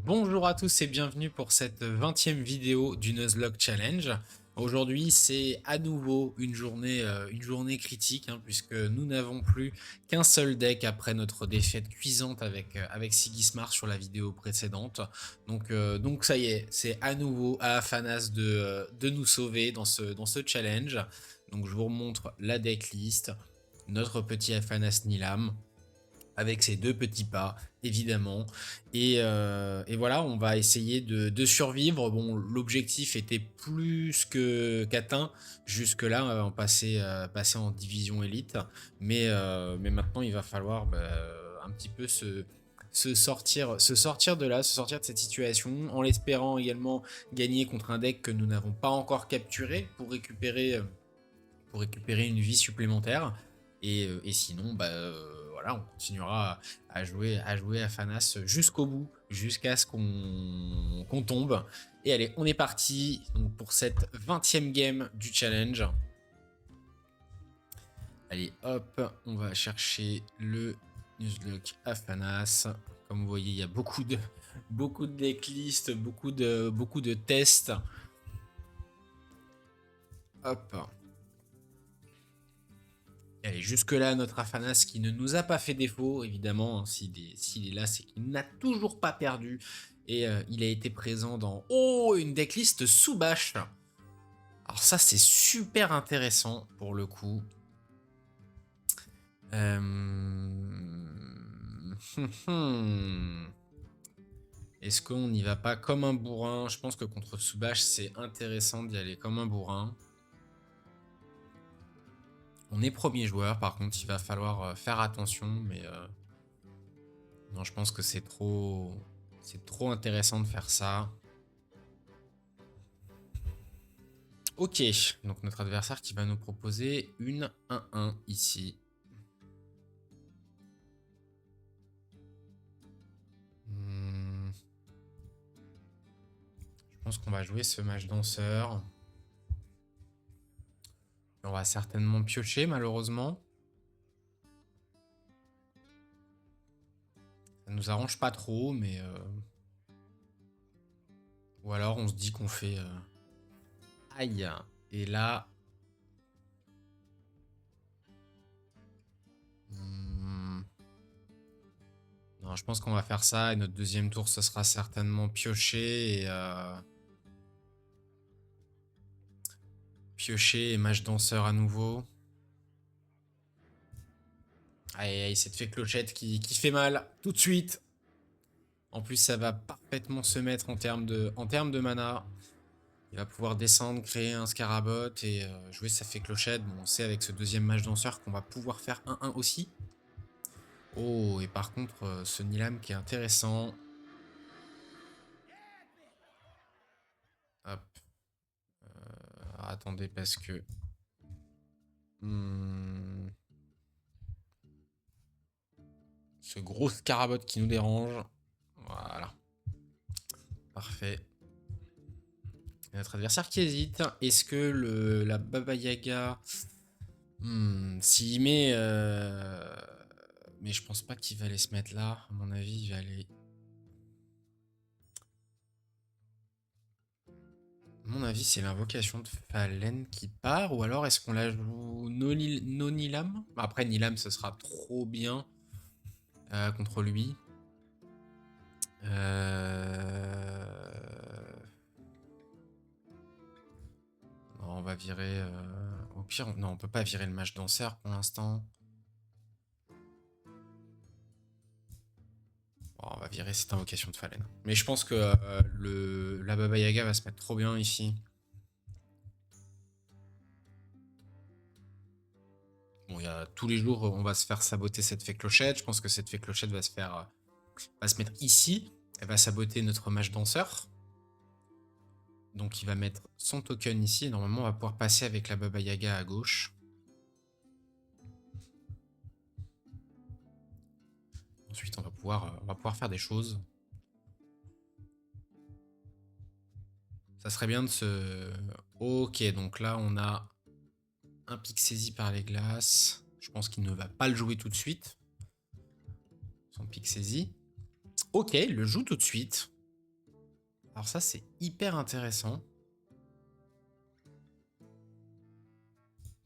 Bonjour à tous et bienvenue pour cette 20e vidéo du Nuzlocke Challenge. Aujourd'hui, c'est à nouveau une journée critique, hein, puisque nous n'avons plus qu'un seul deck après notre défaite cuisante avec Sigismar sur la vidéo précédente. Donc ça y est, c'est à nouveau à Afanas de nous sauver dans ce challenge. Donc je vous remontre la decklist, notre petit Afanas Nilam, avec ses deux petits pas, évidemment. Et voilà, on va essayer de survivre. Bon, l'objectif était plus qu'atteint. Jusque-là, on passait en division élite. Mais maintenant, il va falloir un petit peu se sortir de là, se sortir de cette situation, en l'espérant également gagner contre un deck que nous n'avons pas encore capturé pour récupérer une vie supplémentaire. Et sinon, voilà, on continuera à jouer à Fanas jusqu'au bout, jusqu'à ce qu'on tombe. Et allez, on est parti donc pour cette 20e game du challenge. Allez, hop, on va chercher le Nuzlocke à Fanas. Comme vous voyez, il y a beaucoup de decklists, beaucoup de tests. Hop. Allez, jusque-là, notre Afanas qui ne nous a pas fait défaut, évidemment, hein, s'il est là, c'est qu'il n'a toujours pas perdu. Et il a été présent dans... Oh, une decklist sous bâche. Alors ça, c'est super intéressant pour le coup. Est-ce qu'on n'y va pas comme un bourrin? Je pense que contre Subash, c'est intéressant d'y aller comme un bourrin. On est premier joueur, par contre, il va falloir faire attention, mais... non, je pense que c'est trop intéressant de faire ça. Ok, donc notre adversaire qui va nous proposer une 1-1 ici. Je pense qu'on va jouer ce match danseur. On va certainement piocher, malheureusement. Ça nous arrange pas trop, mais... Ou alors on se dit qu'on fait... Aïe. Et là... Non, je pense qu'on va faire ça. Et notre deuxième tour, ce sera certainement piocher. Piocher et match danseur à nouveau. Aïe, aïe, cette fée clochette qui fait mal tout de suite. En plus, ça va parfaitement se mettre en termes de mana. Il va pouvoir descendre, créer un Scarabot et jouer sa fée clochette. Bon, on sait avec ce deuxième match danseur qu'on va pouvoir faire 1-1 aussi. Oh, et par contre, ce Nilam qui est intéressant. Hop. Attendez, parce que... ce gros Scarabot qui nous dérange. Voilà. Parfait. Et notre adversaire qui hésite. Est-ce que la Baba Yaga... s'il met... Mais je pense pas qu'il va aller se mettre là. À mon avis, il va aller... À mon avis, c'est l'invocation de Fallen qui part. Ou alors, est-ce qu'on la joue no Nilam? Après, Nilam, ce sera trop bien contre lui. Non, on va virer... Au pire, non, on peut pas virer le match danseur pour l'instant. Bon, on va virer cette invocation de Fallen. Mais je pense que la Baba Yaga va se mettre trop bien ici. Bon, il y a tous les jours, on va se faire saboter cette fée clochette. Je pense que cette fée clochette va se mettre ici. Elle va saboter notre mage danseur. Donc il va mettre son token ici. Normalement, on va pouvoir passer avec la Baba Yaga à gauche. Ensuite, on va pouvoir faire des choses. Ça serait bien de se... Ok, donc là, on a un pic saisi par les glaces. Je pense qu'il ne va pas le jouer tout de suite. Son pic saisi. Ok, il le joue tout de suite. Alors ça, c'est hyper intéressant.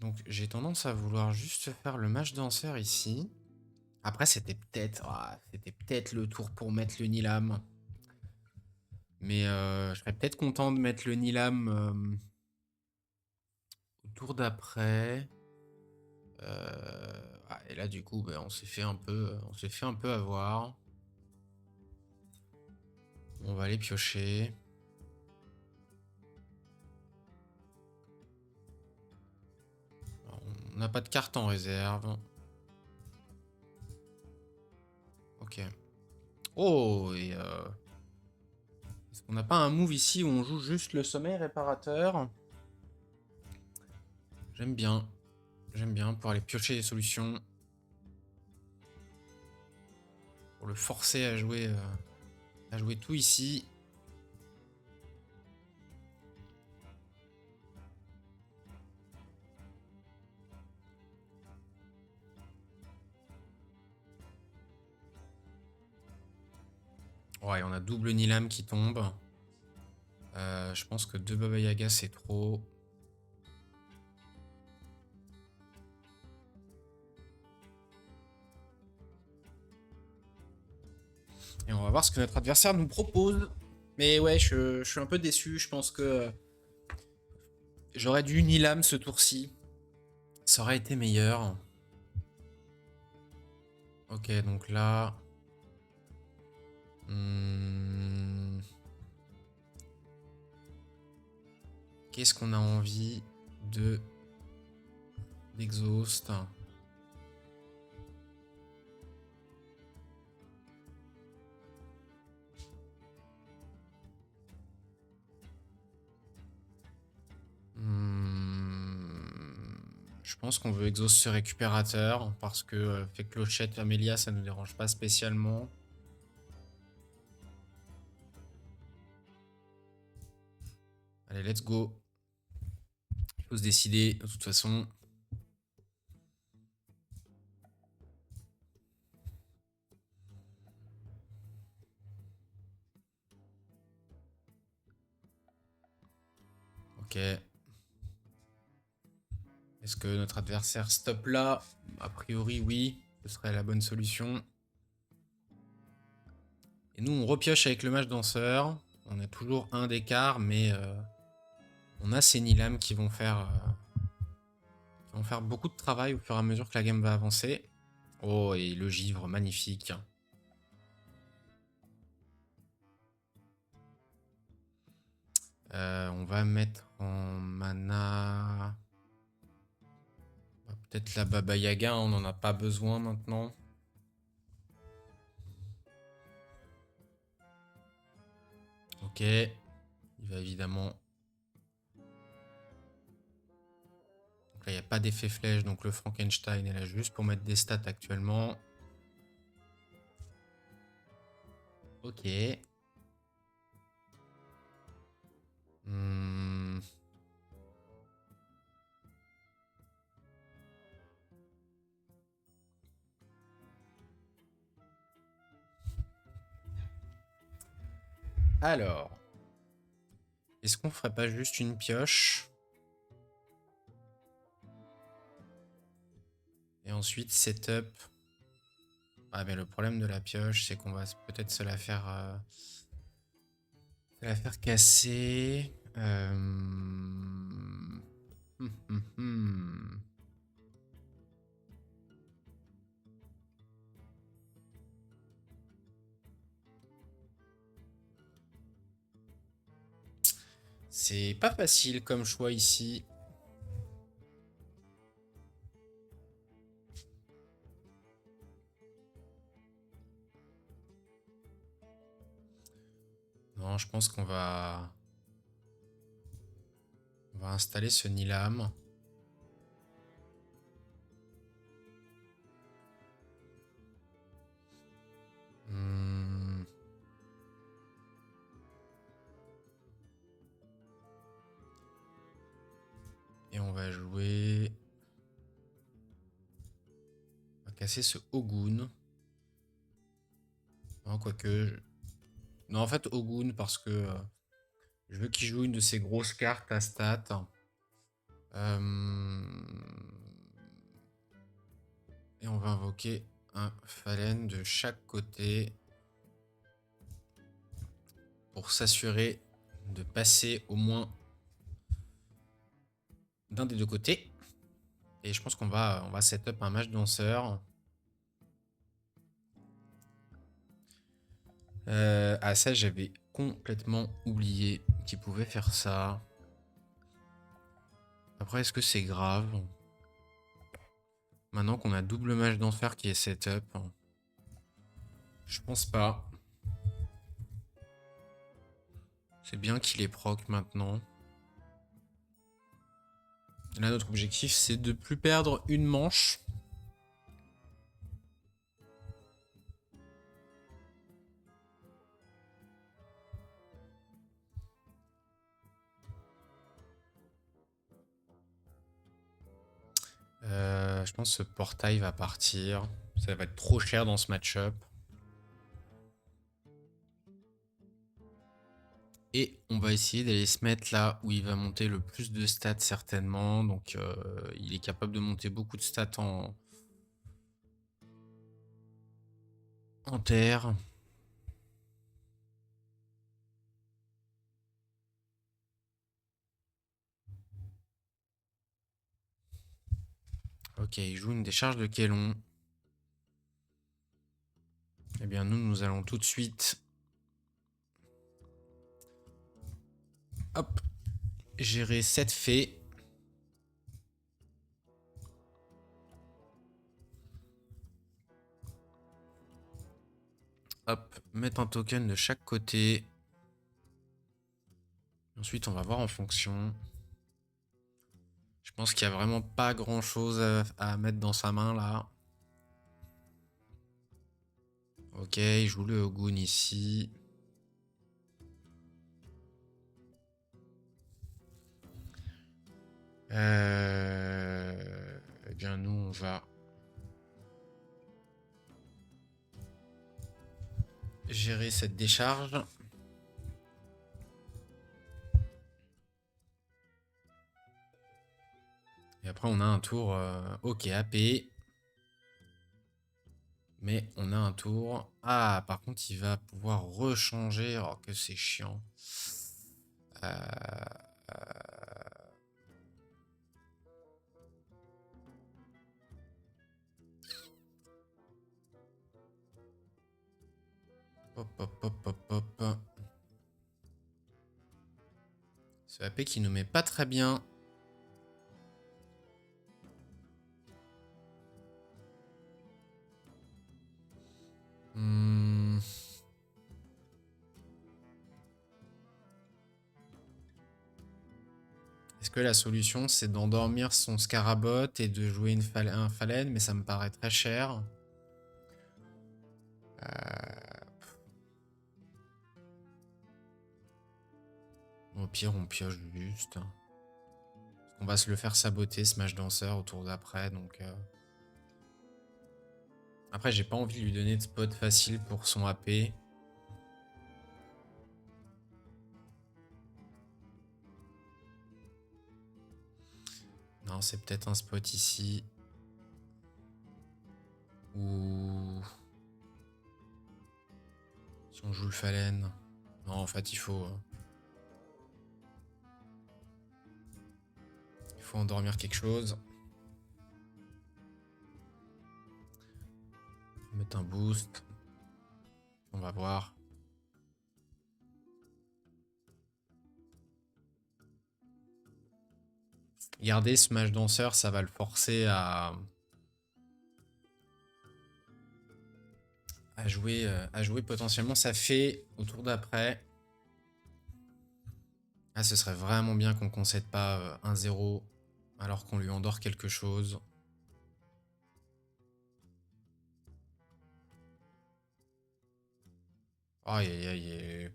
Donc j'ai tendance à vouloir juste faire le mage danseur ici. Après, c'était peut-être le tour pour mettre le Nilam. Mais je serais peut-être content de mettre le Nilam au tour d'après. Et là, du coup, on s'est fait un peu avoir. On va aller piocher. Alors, on n'a pas de carte en réserve. Ok. Oh, et est-ce qu'on n'a pas un move ici où on joue juste le sommeil réparateur? J'aime bien. J'aime bien pour aller piocher des solutions. Pour le forcer à jouer tout ici. Ouais, on a double Nilam qui tombe. Je pense que 2 Baba Yaga c'est trop. Et on va voir ce que notre adversaire nous propose. Mais ouais, je suis un peu déçu. Je pense que j'aurais dû Nilam ce tour-ci. Ça aurait été meilleur. Ok, donc là... Qu'est-ce qu'on a envie de d'exhaust? Je pense qu'on veut exhaust ce récupérateur parce que fait clochette Amélia ça nous dérange pas spécialement. Allez, let's go. Il faut se décider de toute façon. Ok. Est-ce que notre adversaire stop là? A priori oui, ce serait la bonne solution. Et nous on repioche avec le mage danseur. On a toujours un d'écart, mais on a ces Nilam qui vont faire beaucoup de travail au fur et à mesure que la game va avancer. Oh, et le givre, magnifique. On va mettre en mana... Peut-être la Baba Yaga, on n'en a pas besoin maintenant. Ok. Il va évidemment... Donc là, il n'y a pas d'effet flèche, donc le Frankenstein est là juste pour mettre des stats actuellement. Ok. Alors... Est-ce qu'on ferait pas juste une pioche? Et ensuite, setup. Ah, mais le problème de la pioche, c'est qu'on va peut-être se la faire casser. C'est pas facile comme choix ici. Non, je pense qu'on va... On va installer ce Nilam. Et on va jouer... On va casser ce Ogun. Non, quoique... Non, en fait, Ogun, parce que... Je veux qu'il joue une de ses grosses cartes à stat. Et on va invoquer un Fallen de chaque côté pour s'assurer de passer au moins d'un des deux côtés. Et je pense qu'on va set up un Mage Danseur. Ah ça, j'avais complètement oublié qu'il pouvait faire ça. Après, est-ce que c'est grave? Maintenant qu'on a double Mage d'enfer qui est setup. Je pense pas. C'est bien qu'il est proc maintenant. Là, notre objectif, c'est de plus perdre une manche. Je pense que ce portail va partir. Ça va être trop cher dans ce match-up. Et on va essayer d'aller se mettre là où il va monter le plus de stats certainement. Donc il est capable de monter beaucoup de stats en terre. Ok, il joue une décharge de Kélon. Eh bien nous allons tout de suite... Hop, gérer cette fée. Hop, mettre un token de chaque côté. Ensuite, on va voir en fonction. Je pense qu'il n'y a vraiment pas grand chose à mettre dans sa main là. Ok, il joue le Hogun ici. Eh bien, nous, on va gérer cette décharge. Et après, on a un tour ok AP. Mais on a un tour. Ah, par contre, il va pouvoir rechanger. Oh, que c'est chiant. Hop, hop, hop, hop, hop. Ce AP qui nous met pas très bien. Est-ce que la solution, c'est d'endormir son Scarabot et de jouer un Fallen, mais ça me paraît très cher. Au pire, on pioche juste. On va se le faire saboter, ce Mage Danseur, au tour d'après, donc... Après, j'ai pas envie de lui donner de spot facile pour son AP. Non, c'est peut-être un spot ici. Ou... Si on joue le Fallen... Non, en fait, il faut... Il faut endormir quelque chose. Mettre un boost. On va voir. Garder ce Mage Danseur, ça va le forcer à jouer potentiellement sa fée au tour d'après. Ah, ce serait vraiment bien qu'on concède pas 1-0 alors qu'on lui endort quelque chose. Aïe aïe aïe.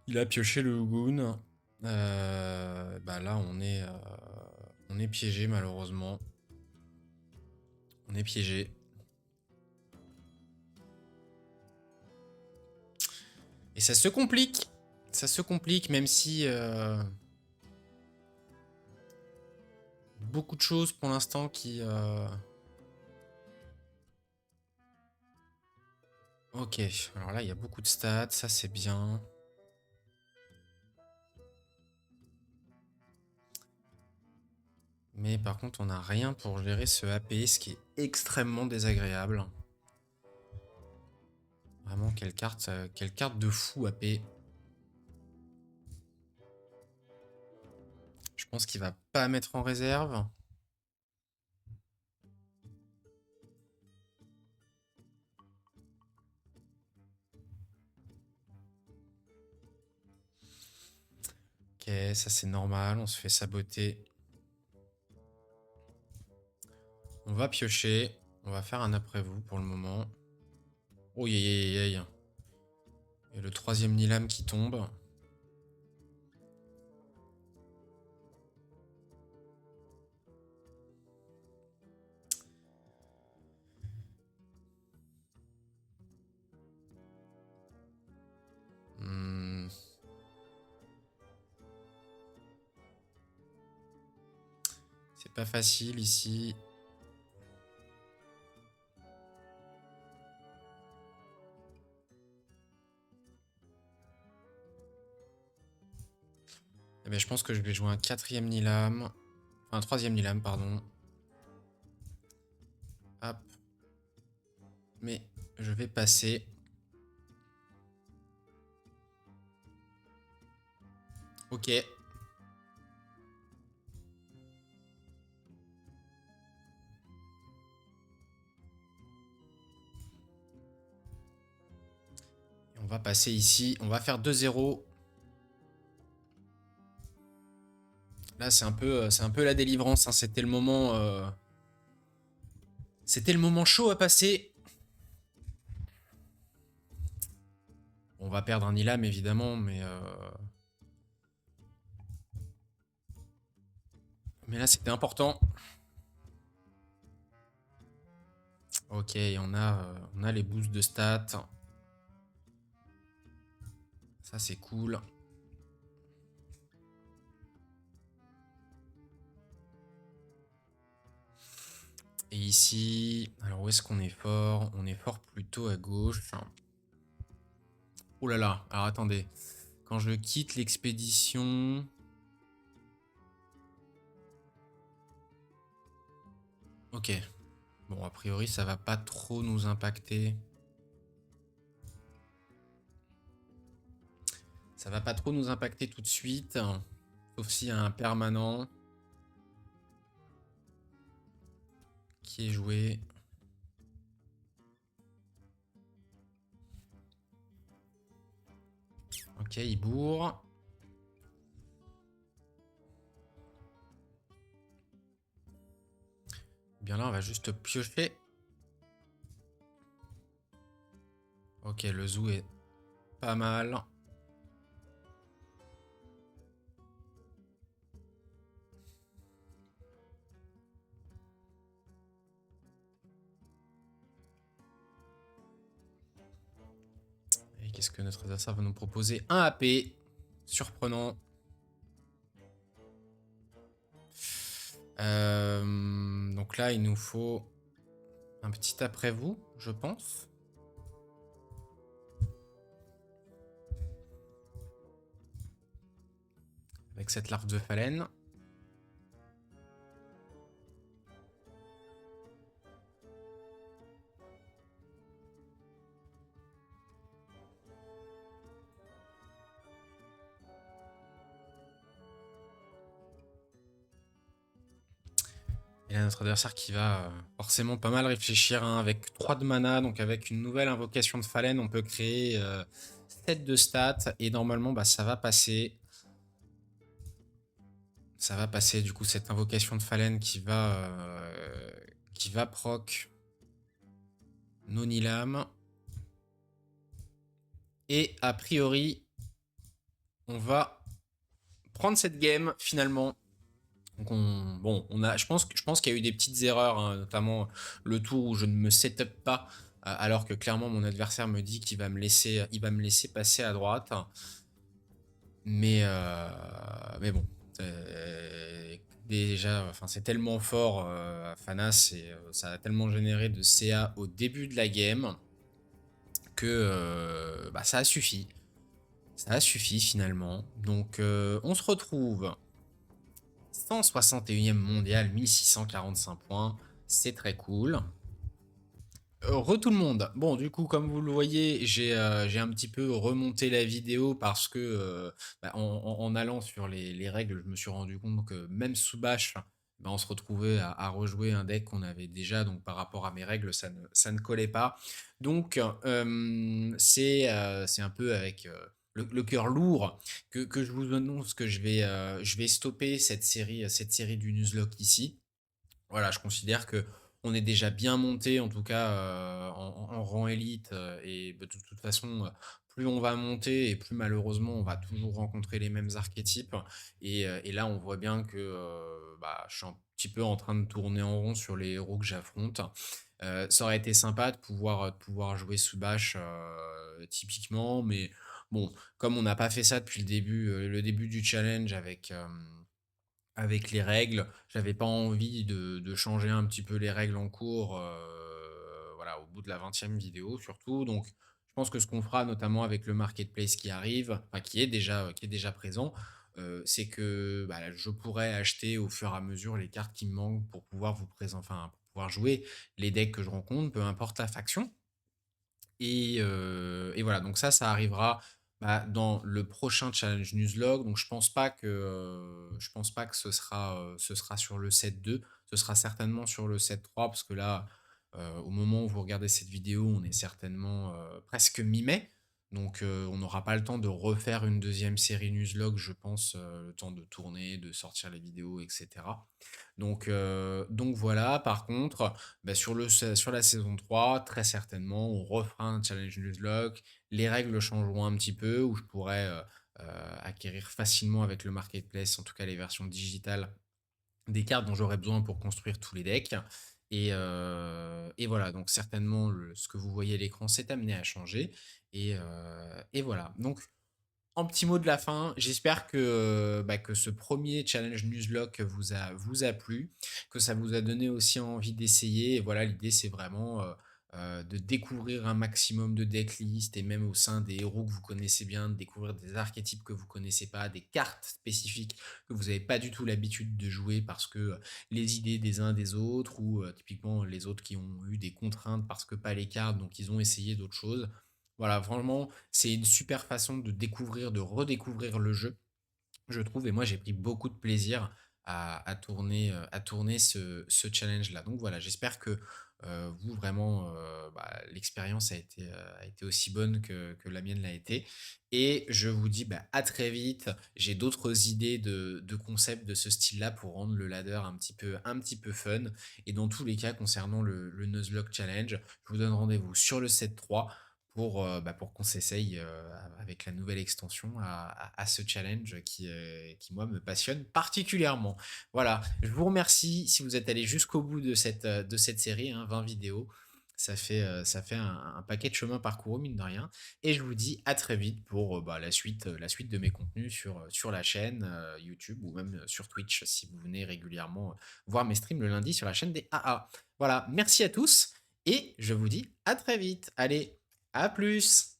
Il a pioché le Hugun. Bah là, on est piégé malheureusement. On est piégé. Et ça se complique. Ça se complique, même si beaucoup de choses pour l'instant qui... Ok, alors là, il y a beaucoup de stats, ça c'est bien. Mais par contre, on n'a rien pour gérer ce AP, ce qui est extrêmement désagréable. Vraiment, quelle carte de fou AP. Je pense qu'il va pas mettre en réserve. Ok, ça c'est normal, on se fait saboter. On va piocher. On va faire un après vous pour le moment. Oh, aïe, aïe, aïe. Et le troisième Nilam qui tombe. Hmm. C'est pas facile ici. Eh ben, je pense que je vais jouer un quatrième Nilam. Enfin, un troisième Nilam, pardon. Hop. Mais je vais passer. Ok. Et on va passer ici. On va faire 2-0. Là, c'est un peu la délivrance, hein. C'était le moment... C'était le moment chaud à passer. On va perdre un Nilam, évidemment, mais... Mais là, c'était important. Ok, on a les boosts de stats. Ça, c'est cool. Et ici, alors où est-ce qu'on est fort? On est fort plutôt à gauche. Oh là là, alors attendez. Quand je quitte l'expédition... Ok. Bon, a priori, ça va pas trop nous impacter. Ça va pas trop nous impacter tout de suite. Sauf s'il y a un permanent qui est joué. Ok, il bourre. Bien là, on va juste piocher. Ok, le zoo est pas mal. Et qu'est-ce que notre adversaire va nous proposer? Un AP. Surprenant. Donc là, il nous faut un petit après vous, je pense. Avec cette larve de phalène. Et là, notre adversaire qui va forcément pas mal réfléchir, hein, avec 3 de mana, donc avec une nouvelle invocation de phalène, on peut créer 7 de stats, et normalement, bah, ça va passer. Ça va passer, du coup, cette invocation de phalène qui va proc Nonilam. Et a priori, on va prendre cette game, finalement. Donc je pense qu'il y a eu des petites erreurs, hein, notamment le tour où je ne me setup pas, alors que clairement mon adversaire me dit qu'il va me laisser passer à droite. Mais bon, déjà, enfin, c'est tellement fort, Fanas et ça a tellement généré de CA au début de la game que, bah, ça a suffi. Ça a suffi finalement. Donc, on se retrouve 161e mondial, 1645 points. C'est très cool. Tout le monde. Bon, du coup, comme vous le voyez, j'ai un petit peu remonté la vidéo parce que bah, en allant sur les règles, je me suis rendu compte que même sous bâche, bah, on se retrouvait à rejouer un deck qu'on avait déjà. Donc, par rapport à mes règles, ça ne collait pas. Donc, c'est un peu avec le cœur lourd que je vous annonce que je vais stopper cette série du Nuzlocke ici. Voilà, je considère que on est déjà bien monté, en tout cas, en rang élite, et bah, de toute façon, plus on va monter et plus malheureusement on va toujours rencontrer les mêmes archétypes et là on voit bien que, bah, je suis un petit peu en train de tourner en rond sur les héros que j'affronte. Ça aurait été sympa de pouvoir jouer sous bâche, typiquement, mais bon, comme on n'a pas fait ça depuis le début du challenge avec les règles, j'avais pas envie de changer un petit peu les règles en cours, voilà, au bout de la 20e vidéo surtout. Donc, je pense que ce qu'on fera notamment avec le marketplace qui arrive, enfin qui est déjà présent, c'est que bah, je pourrais acheter au fur et à mesure les cartes qui me manquent pour pouvoir vous présenter, enfin, pour pouvoir jouer les decks que je rencontre, peu importe la faction. Et voilà, donc ça arrivera, bah, dans le prochain challenge Nuzlocke. Donc je pense pas que ce sera sur le 7-2. Ce sera certainement sur le 7-3 parce que là, au moment où vous regardez cette vidéo, on est certainement, presque mi-mai. Donc, on n'aura pas le temps de refaire une deuxième série Nuzlocke, je pense, le temps de tourner, de sortir les vidéos et cetera. Donc voilà, par contre, bah, sur la saison 3, très certainement, on refera un challenge Nuzlocke. Les règles changeront un petit peu, où je pourrais acquérir facilement avec le marketplace, en tout cas les versions digitales, des cartes dont j'aurais besoin pour construire tous les decks. Et voilà, donc certainement, ce que vous voyez à l'écran s'est amené à changer. Et voilà. Donc, en petit mot de la fin, j'espère que, bah, que ce premier challenge Nuzlocke vous a plu, que ça vous a donné aussi envie d'essayer. Et voilà, l'idée, c'est vraiment de découvrir un maximum de decklists et même au sein des héros que vous connaissez bien, de découvrir des archétypes que vous connaissez pas, des cartes spécifiques que vous n'avez pas du tout l'habitude de jouer parce que les idées des uns des autres ou typiquement les autres qui ont eu des contraintes parce que pas les cartes, donc ils ont essayé d'autres choses. Voilà, franchement, c'est une super façon de découvrir, de redécouvrir le jeu, je trouve. Et moi, j'ai pris beaucoup de plaisir à tourner ce challenge-là. Donc voilà, j'espère que vous, vraiment, bah, l'expérience a été aussi bonne que la mienne l'a été. Et je vous dis bah, à très vite. J'ai d'autres idées de concepts de ce style-là pour rendre le ladder un petit peu fun. Et dans tous les cas, concernant le Nuzlocke Challenge, je vous donne rendez-vous sur le 7-3 bah, pour qu'on s'essaye avec la nouvelle extension à ce challenge qui, moi, me passionne particulièrement. Voilà, je vous remercie si vous êtes allé jusqu'au bout de cette série, hein, 20 vidéos. Ça fait un paquet de chemin parcouru, mine de rien. Et je vous dis à très vite pour bah, la suite de mes contenus sur la chaîne YouTube ou même sur Twitch si vous venez régulièrement voir mes streams le lundi sur la chaîne des AA. Voilà, merci à tous et je vous dis à très vite. Allez, à plus!